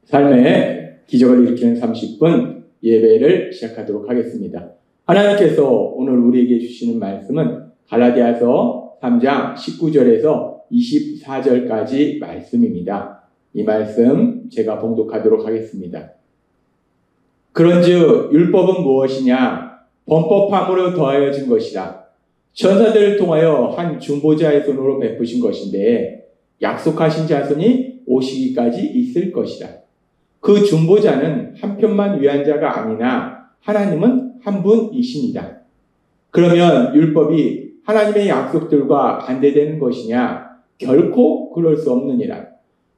삶의 기적을 일으키는 30분 예배를 시작하도록 하겠습니다. 하나님께서 오늘 우리에게 주시는 말씀은 갈라디아서 3장 19절에서 24절까지 말씀입니다. 이 말씀 제가 봉독하도록 하겠습니다. 그런즉 율법은 무엇이냐? 범법함으로 더하여진 것이라. 천사들을 통하여 한 중보자의 손으로 베푸신 것인데 약속하신 자손이 오시기까지 있을 것이라. 그 중보자는 한편만 위한 자가 아니나 하나님은 한 분이시니라. 그러면 율법이 하나님의 약속들과 반대되는 것이냐? 결코 그럴 수 없느니라.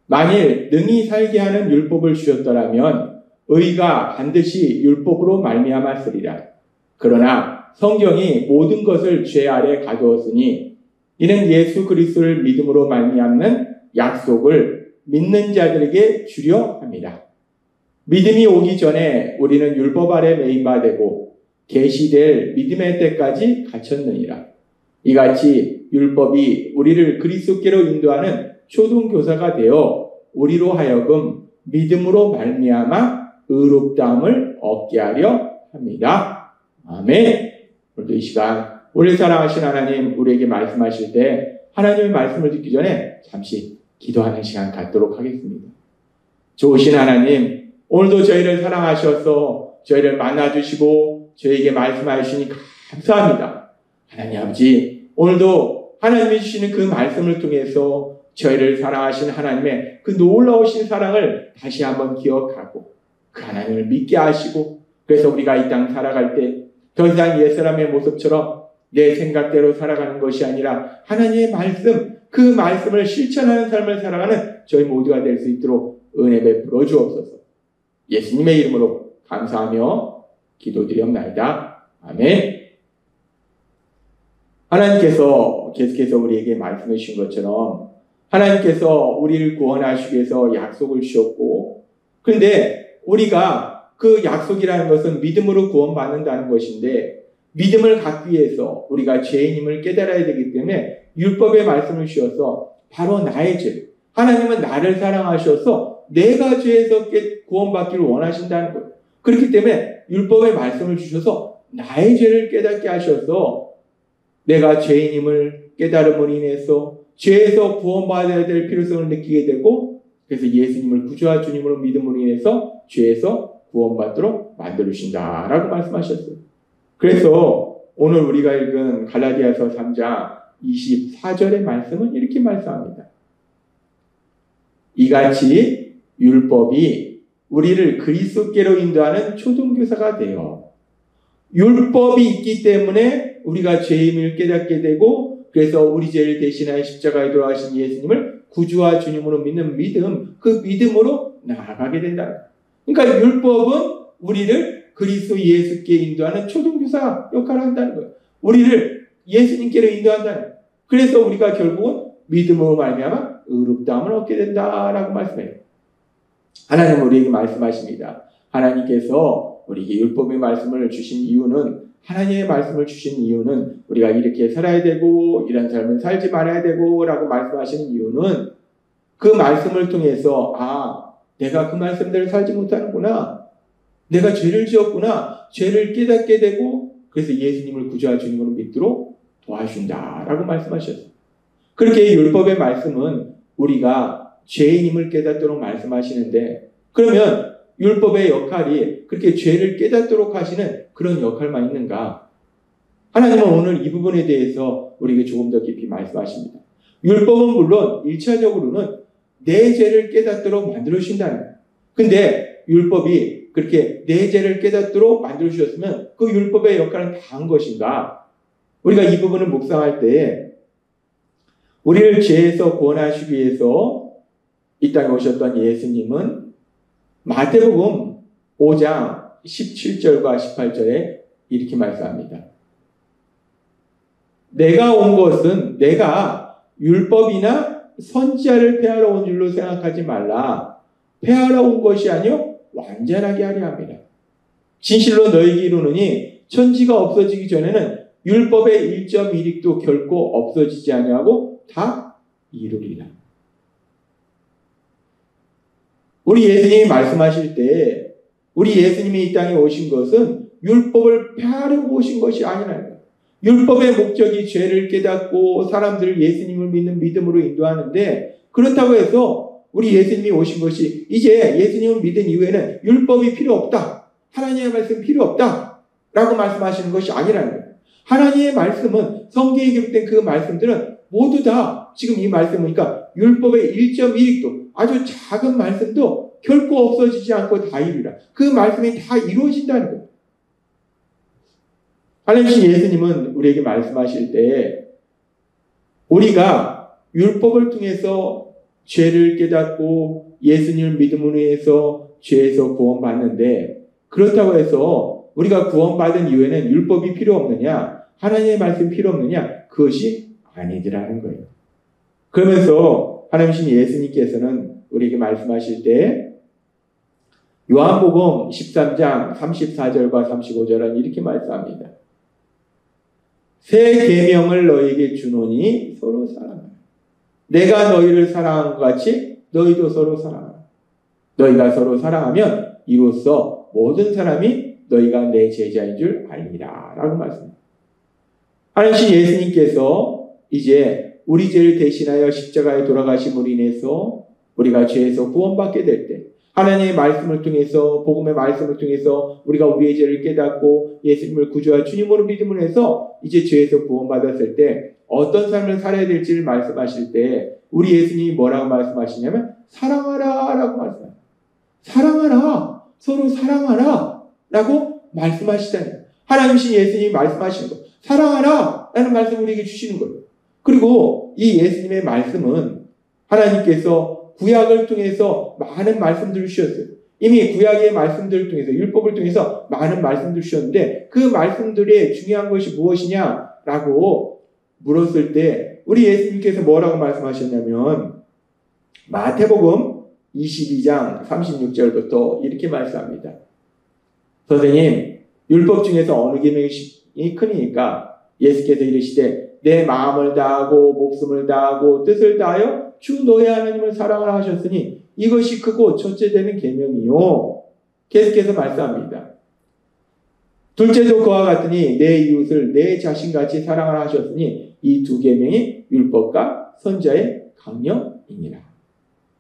만일 능히 살게 하는 율법을 주셨더라면 의가 반드시 율법으로 말미암았으리라. 그러나 성경이 모든 것을 죄 아래 가두었으니 이는 예수 그리스도를 믿음으로 말미암는 약속을 믿는 자들에게 주려 합니다. 믿음이 오기 전에 우리는 율법 아래 매인 바 되고 계시될 믿음의 때까지 갇혔느니라. 이같이 율법이 우리를 그리스도께로 인도하는 초등교사가 되어 우리로 하여금 믿음으로 말미암아 의롭다함을 얻게 하려 합니다. 아멘. 오늘도 이 시간 우리 사랑하신 하나님 우리에게 말씀하실 때 하나님의 말씀을 듣기 전에 잠시 기도하는 시간 갖도록 하겠습니다. 좋으신 하나님, 오늘도 저희를 사랑하셔서 저희를 만나주시고 저희에게 말씀하시니 감사합니다. 하나님 아버지, 오늘도 하나님이 주시는 그 말씀을 통해서 저희를 사랑하신 하나님의 그 놀라우신 사랑을 다시 한번 기억하고 그 하나님을 믿게 하시고, 그래서 우리가 이 땅 살아갈 때 더 이상 옛사람의 모습처럼 내 생각대로 살아가는 것이 아니라 하나님의 말씀, 그 말씀을 실천하는 삶을 살아가는 저희 모두가 될 수 있도록 은혜 베풀어 주옵소서. 예수님의 이름으로 감사하며 기도드리옵나이다. 아멘. 하나님께서 계속해서 우리에게 말씀해 주신 것처럼 하나님께서 우리를 구원하시기 위해서 약속을 주셨고, 그런데 우리가 그 약속이라는 것은 믿음으로 구원받는다는 것인데, 믿음을 갖기 위해서 우리가 죄인임을 깨달아야 되기 때문에 율법의 말씀을 주셔서 바로 나의 죄, 하나님은 나를 사랑하셔서 내가 죄에서 구원받기를 원하신다는 거예요. 그렇기 때문에 율법의 말씀을 주셔서 나의 죄를 깨닫게 하셔서 내가 죄인임을 깨달음으로 인해서 죄에서 구원받아야 될 필요성을 느끼게 되고, 그래서 예수님을 구주와 주님으로 믿음으로 인해서 죄에서 구원받도록 만들어주신다라고 말씀하셨어요. 그래서 오늘 우리가 읽은 갈라디아서 3장 24절의 말씀은 이렇게 말씀합니다. 이같이 율법이 우리를 그리스도께로 인도하는 초등교사가 되어, 율법이 있기 때문에 우리가 죄임을 깨닫게 되고, 그래서 우리 죄를 대신하여 십자가에 돌아가신 예수님을 구주와 주님으로 믿는 믿음, 그 믿음으로 나아가게 된다. 그러니까 율법은 우리를 그리스도 예수께 인도하는 초등교사 역할을 한다는 거예요. 우리를 예수님께로 인도한다는 거예요. 그래서 우리가 결국은 믿음으로 말미암아 의롭다함을 얻게 된다라고 말씀해요. 하나님은 우리에게 말씀하십니다. 하나님께서 우리에게 율법의 말씀을 주신 이유는, 하나님의 말씀을 주신 이유는 우리가 이렇게 살아야 되고 이런 삶을 살지 말아야 되고 라고 말씀하시는 이유는, 그 말씀을 통해서 내가 그 말씀대로 살지 못하는구나, 내가 죄를 지었구나, 죄를 깨닫게 되고, 그래서 예수님을 구주와 주님으로 믿도록 도와준다라고 말씀하셨어요. 그렇게 율법의 말씀은 우리가 죄인임을 깨닫도록 말씀하시는데, 그러면 율법의 역할이 그렇게 죄를 깨닫도록 하시는 그런 역할만 있는가? 하나님은 오늘 이 부분에 대해서 우리에게 조금 더 깊이 말씀하십니다. 율법은 물론 1차적으로는 내 죄를 깨닫도록 만들어주신다는 거예요. 근데 율법이 그렇게 내 죄를 깨닫도록 만들어주셨으면 그 율법의 역할은 다 한 것인가? 우리가 이 부분을 묵상할 때 우리를 죄에서 구원하시기 위해서 이 땅에 오셨던 예수님은 마태복음 5장 17절과 18절에 이렇게 말씀합니다. 내가 온 것은 내가 율법이나 선지자를 폐하러 온 줄로 생각하지 말라. 폐하러 온 것이 아니요 완전하게 하려 합니다. 진실로 너희에게 이르노니 천지가 없어지기 전에는 율법의 1.1획도 결코 없어지지 아니하고 다 이루리라. 우리 예수님이 말씀하실 때 우리 예수님이 이 땅에 오신 것은 율법을 폐하려고 오신 것이 아니라 율법의 목적이 죄를 깨닫고 사람들을 예수님을 믿는 믿음으로 인도하는데 그렇다고 해서 우리 예수님이 오신 것이 이제 예수님을 믿은 이후에는 율법이 필요 없다. 하나님의 말씀 필요 없다. 라고 말씀하시는 것이 아니라는 거예요. 하나님의 말씀은 성경에 기록된 그 말씀들은 모두 다 지금 이 말씀이니까 율법의 1.1도 아주 작은 말씀도 결코 없어지지 않고 다 이루라. 그 말씀이 다 이루어진다는 거예요. 하나님 예수님은 우리에게 말씀하실 때 우리가 율법을 통해서 죄를 깨닫고 예수님을 믿음으로 해서 죄에서 구원받는데 그렇다고 해서 우리가 구원받은 이후에는 율법이 필요 없느냐? 하나님의 말씀이 필요 없느냐? 그것이 아니더라는 거예요. 그러면서 하나님 예수님께서는 우리에게 말씀하실 때 요한복음 13장 34절과 35절은 이렇게 말씀합니다. 새 계명을 너희에게 주노니 서로 사랑하라. 내가 너희를 사랑한 것 같이 너희도 서로 사랑하라. 너희가 서로 사랑하면 이로써 모든 사람이 너희가 내 제자인 줄 알리라. 라고 말씀합니다. 하나님 예수님께서 이제 우리 죄를 대신하여 십자가에 돌아가심으로 인해서 우리가 죄에서 구원받게 될 때 하나님의 말씀을 통해서 복음의 말씀을 통해서 우리가 우리의 죄를 깨닫고 예수님을 구주와 주님으로 믿음을 해서 이제 죄에서 구원받았을 때 어떤 삶을 살아야 될지를 말씀하실 때 우리 예수님이 뭐라고 말씀하시냐면 사랑하라 라고 말씀합니다. 사랑하라. 서로 사랑하라 라고 말씀하시다는 거예요. 하나님이신 예수님이 말씀하시는 거예요. 사랑하라 라는 말씀을 우리에게 주시는 거예요. 그리고 이 예수님의 말씀은 하나님께서 구약을 통해서 많은 말씀들을 주셨어요. 이미 구약의 말씀들을 통해서 율법을 통해서 많은 말씀들을 주셨는데 그 말씀들의 중요한 것이 무엇이냐라고 물었을 때 우리 예수님께서 뭐라고 말씀하셨냐면 마태복음 22장 36절부터 이렇게 말씀합니다. 선생님, 율법 중에서 어느 계명이 크니까 예수께서 이르시되 내 마음을 다하고 목숨을 다하고 뜻을 다하여 주 너의 하나님을 사랑하라 하셨으니 이것이 크고 첫째 되는 계명이요. 계속해서 말씀합니다. 둘째도 그와 같으니 내 이웃을 내 자신같이 사랑하라 하셨으니 이 두 계명이 율법과 선지자의 강령이니라.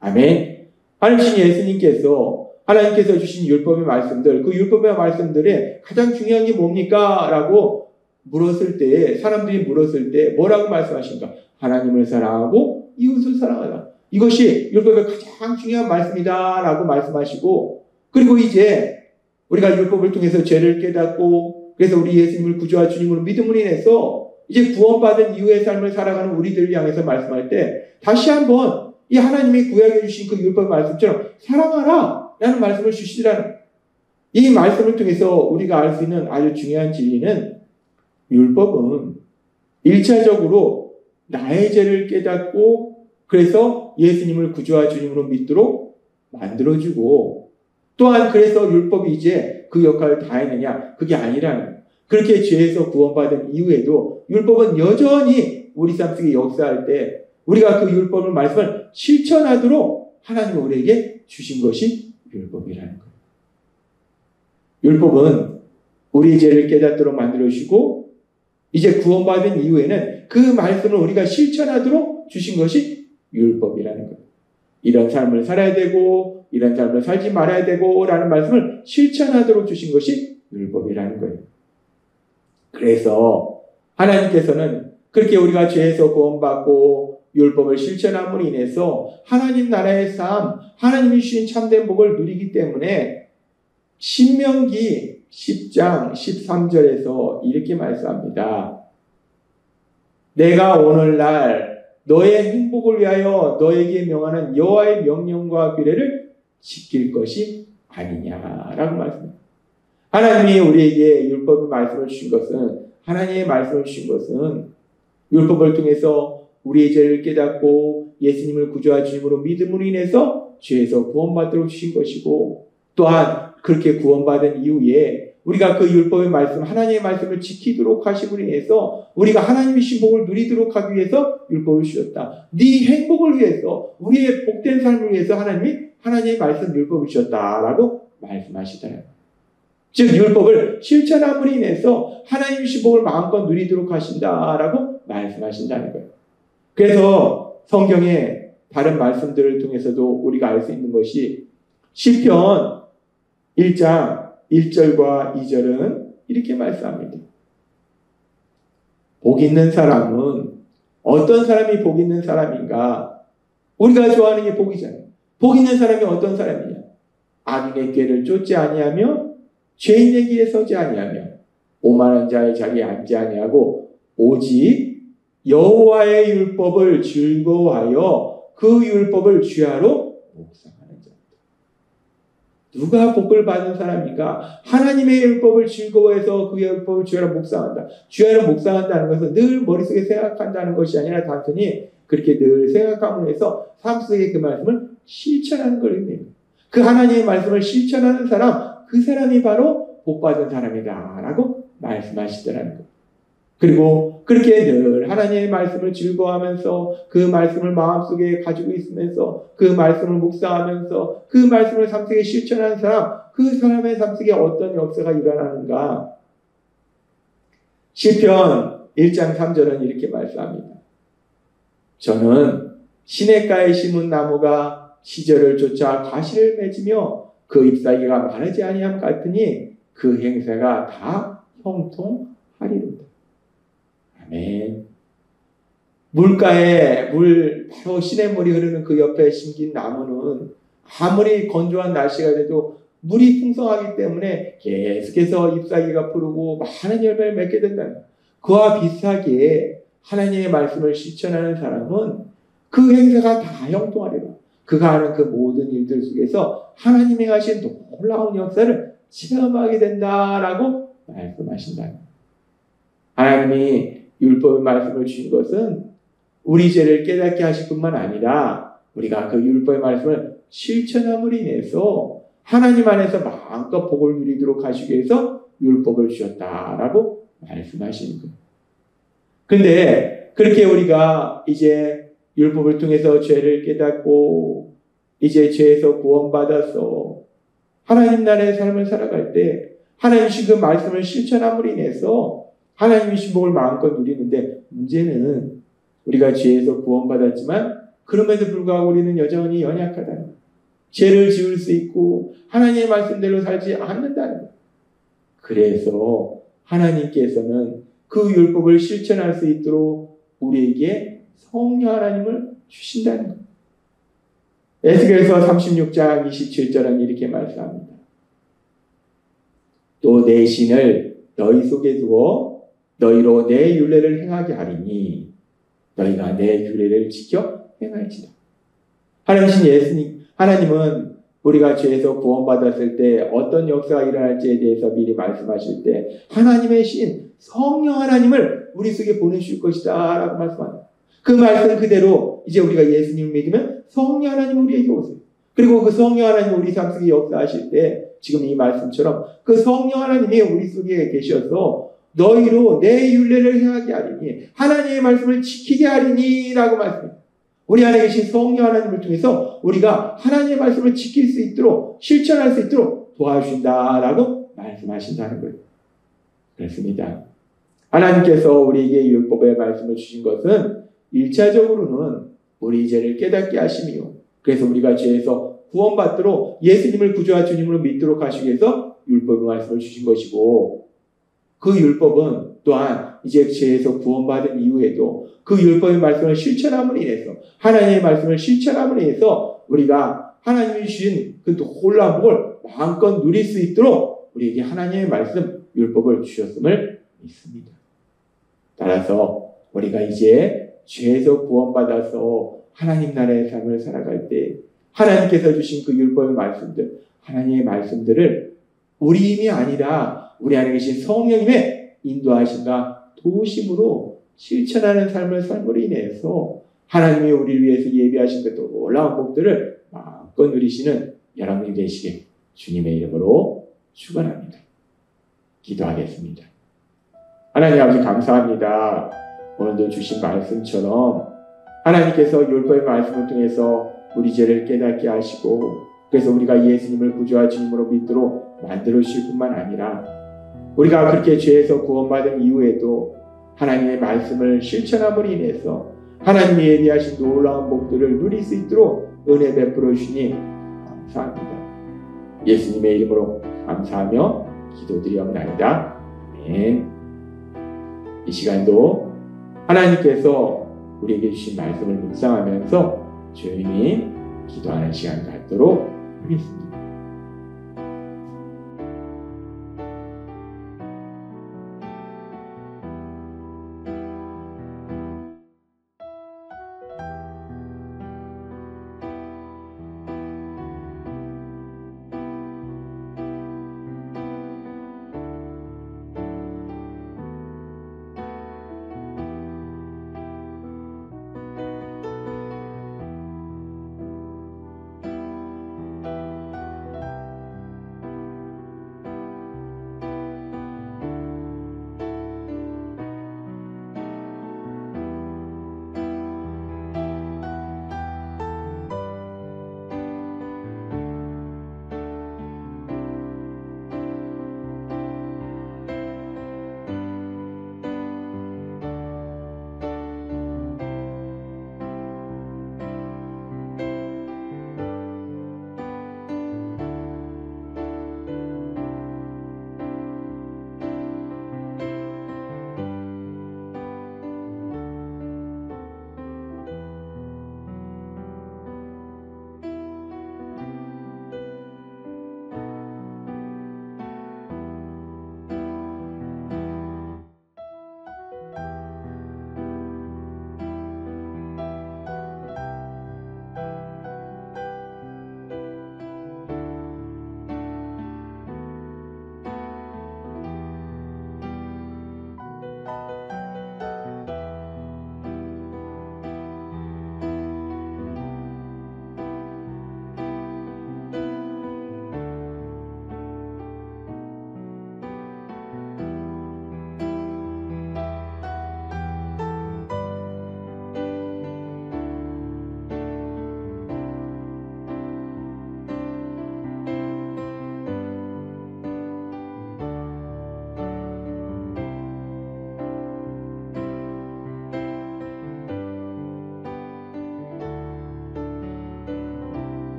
아멘. 하나님 예수님께서 하나님께서 주신 율법의 말씀들, 그 율법의 말씀들의 가장 중요한 게 뭡니까? 라고 물었을 때, 사람들이 물었을 때 뭐라고 말씀하십니까? 하나님을 사랑하고 이웃을 사랑하라. 이것이 율법의 가장 중요한 말씀이다 라고 말씀하시고 그리고 이제 우리가 율법을 통해서 죄를 깨닫고 그래서 우리 예수님을 구주와 주님으로 믿음으로 인해서 이제 구원받은 이후의 삶을 살아가는 우리들을 향해서 말씀할 때 다시 한번 이 하나님이 구약해 주신 그 율법 말씀처럼 사랑하라 라는 말씀을 주시더라는 이 말씀을 통해서 우리가 알 수 있는 아주 중요한 진리는 율법은 1차적으로 나의 죄를 깨닫고 그래서 예수님을 구주와 주님으로 믿도록 만들어주고 또한 그래서 율법이 이제 그 역할을 다 했느냐? 그게 아니라는 거예요. 그렇게 죄에서 구원받은 이후에도 율법은 여전히 우리 삶 속에 역사할 때 우리가 그 율법을 말씀을 실천하도록 하나님이 우리에게 주신 것이 율법이라는 거예요. 율법은 우리의 죄를 깨닫도록 만들어주시고 이제 구원받은 이후에는 그 말씀을 우리가 실천하도록 주신 것이 율법이라는 거예요. 이런 삶을 살아야 되고 이런 삶을 살지 말아야 되고 라는 말씀을 실천하도록 주신 것이 율법이라는 거예요. 그래서 하나님께서는 그렇게 우리가 죄에서 구원받고 율법을 실천함으로 인해서 하나님 나라의 삶, 하나님이 주신 참된 복을 누리기 때문에 신명기 10장 13절에서 이렇게 말씀합니다. 내가 오늘날 너의 행복을 위하여 너에게 명하는 여호와의 명령과 규례를 지킬 것이 아니냐라고 말씀합니다. 하나님이 우리에게 율법의 말씀을 주신 것은 하나님의 말씀을 주신 것은 율법을 통해서 우리의 죄를 깨닫고 예수님을 구주와 주님으로 믿음으로 인해서 죄에서 구원받도록 주신 것이고 또한 그렇게 구원받은 이후에 우리가 그 율법의 말씀, 하나님의 말씀을 지키도록 하심으로 인해서 우리가 하나님의 신복을 누리도록 하기 위해서 율법을 주셨다. 네 행복을 위해서, 우리의 복된 삶을 위해서 하나님이 하나님의 말씀 율법을 주셨다라고 말씀하시더라고요. 즉 율법을 실천함으로 인해서 하나님의 신복을 마음껏 누리도록 하신다라고 말씀하신다는 거예요. 그래서 성경의 다른 말씀들을 통해서도 우리가 알 수 있는 것이 시편 1장 1절과 2절은 이렇게 말씀합니다. 복 있는 사람은 어떤 사람이 복 있는 사람인가? 우리가 좋아하는 게 복이잖아요. 복 있는 사람이 어떤 사람이냐? 악인의 꾀를 쫓지 아니하며 죄인의 길에 서지 아니하며 오만한 자의 자리에 앉지 아니하고 오직 여호와의 율법을 즐거워하여 그 율법을 주야로 묵상하는 자입니다. 누가 복을 받은 사람인가? 하나님의 율법을 즐거워해서 그 율법을 주야로 묵상한다. 주야로 묵상한다는 것은 늘 머릿속에 생각한다는 것이 아니라 단순히 그렇게 늘 생각함으로 해서 삶 속에 그 말씀을 실천하는 걸 의미합니다. 그 하나님의 말씀을 실천하는 사람, 그 사람이 바로 복받은 사람이다 라고 말씀하시더라는 거예요. 그리고 그렇게 늘 하나님의 말씀을 즐거워하면서 그 말씀을 마음속에 가지고 있으면서 그 말씀을 묵상하면서 그 말씀을 삶 속에 실천하는 사람, 그 사람의 삶 속에 어떤 역사가 일어나는가? 시편 1장 3절은 이렇게 말씀합니다. 저는 시냇가에 심은 나무가 시절을 쫓아 가시를 맺으며 그 잎사귀가 마르지 아니함 같으니 그 행사가 다 형통하리로다. 아멘. 물가에 바로 시냇물이 흐르는 그 옆에 심긴 나무는 아무리 건조한 날씨가 돼도 물이 풍성하기 때문에 계속해서 잎사귀가 푸르고 많은 열매를 맺게 된다는 거예요. 그와 비슷하게 하나님의 말씀을 실천하는 사람은 그 행사가 다 형통하리라. 그가 하는 그 모든 일들 속에서 하나님이 하신 놀라운 역사를 체험하게 된다라고 말씀하신다. 하나님이 율법의 말씀을 주신 것은 우리 죄를 깨닫게 하실 뿐만 아니라 우리가 그 율법의 말씀을 실천함으로 인해서 하나님 안에서 마음껏 복을 누리도록 하시기 위해서 율법을 주셨다라고 말씀하시는 거예요. 근데 그렇게 우리가 이제 율법을 통해서 죄를 깨닫고 이제 죄에서 구원받아서 하나님 나라의 삶을 살아갈 때 하나님 주신 그 말씀을 실천함으로 인해서 하나님의 신복을 마음껏 누리는데 문제는 우리가 죄에서 구원받았지만 그럼에도 불구하고 우리는 여전히 연약하다는 거예요. 죄를 지을 수 있고 하나님의 말씀대로 살지 않는다는 거예요. 그래서 하나님께서는 그 율법을 실천할 수 있도록 우리에게 성령 하나님을 주신다는 거예요. 에스겔서 36장 27절은 이렇게 말씀합니다. 또 내 신을 너희 속에 두어 너희로 내 율례를 행하게 하리니 너희가 내 규례를 지켜 행할지다. 하나님 예수님, 하나님은 우리가 죄에서 구원받았을 때 어떤 역사가 일어날지에 대해서 미리 말씀하실 때 하나님의 신, 성령 하나님을 우리 속에 보내실 것이다 라고 말씀합니다. 그 말씀 그대로 이제 우리가 예수님을 믿으면 성령 하나님 우리에게 오세요. 그리고 그 성령 하나님 우리 삶 속에 역사하실 때 지금 이 말씀처럼 그 성령 하나님이 우리 속에 계셔서 너희로 내 율례를 행하게 하리니 하나님의 말씀을 지키게 하리니 라고 말씀합니다. 우리 안에 계신 성령 하나님을 통해서 우리가 하나님의 말씀을 지킬 수 있도록 실천할 수 있도록 도와주신다라고 말씀하신다는 거예요. 그렇습니다. 하나님께서 우리에게 율법의 말씀을 주신 것은 1차적으로는 우리 죄를 깨닫게 하시며 그래서 우리가 죄에서 구원받도록 예수님을 구주와 주님으로 믿도록 하시기 위해서 율법의 말씀을 주신 것이고 그 율법은 또한 이제 죄에서 구원받은 이후에도 그 율법의 말씀을 실천함으로 인해서 하나님의 말씀을 실천함으로 인해서 우리가 하나님이 주신 그 놀라운 복을 마음껏 누릴 수 있도록 우리에게 하나님의 말씀 율법을 주셨음을 믿습니다. 따라서 우리가 이제 죄에서 구원받아서 하나님 나라의 삶을 살아갈 때 하나님께서 주신 그 율법의 말씀들, 하나님의 말씀들을 우리 힘이 아니라 우리 안에 계신 성령님의 인도하심과 도우심으로 실천하는 삶을 삶으로 인해서 하나님이 우리를 위해서 예비하신 그 놀라운 복들을 마음껏 누리시는 여러분이 되시길 주님의 이름으로 축원합니다. 기도하겠습니다. 하나님 아버지 감사합니다. 오늘도 주신 말씀처럼 하나님께서 율법의 말씀을 통해서 우리 죄를 깨닫게 하시고 그래서 우리가 예수님을 구주와 주님으로 믿도록 만들어 주실 뿐만 아니라 우리가 그렇게 죄에서 구원받은 이후에도 하나님의 말씀을 실천함으로 인해서 하나님이 예비하신 놀라운 복들을 누릴 수 있도록 은혜 베풀어 주시니 감사합니다. 예수님의 이름으로 감사하며 기도드리옵나이다. 아멘. 이 시간도 하나님께서 우리에게 주신 말씀을 묵상하면서 조용히 기도하는 시간 갖도록 하겠습니다.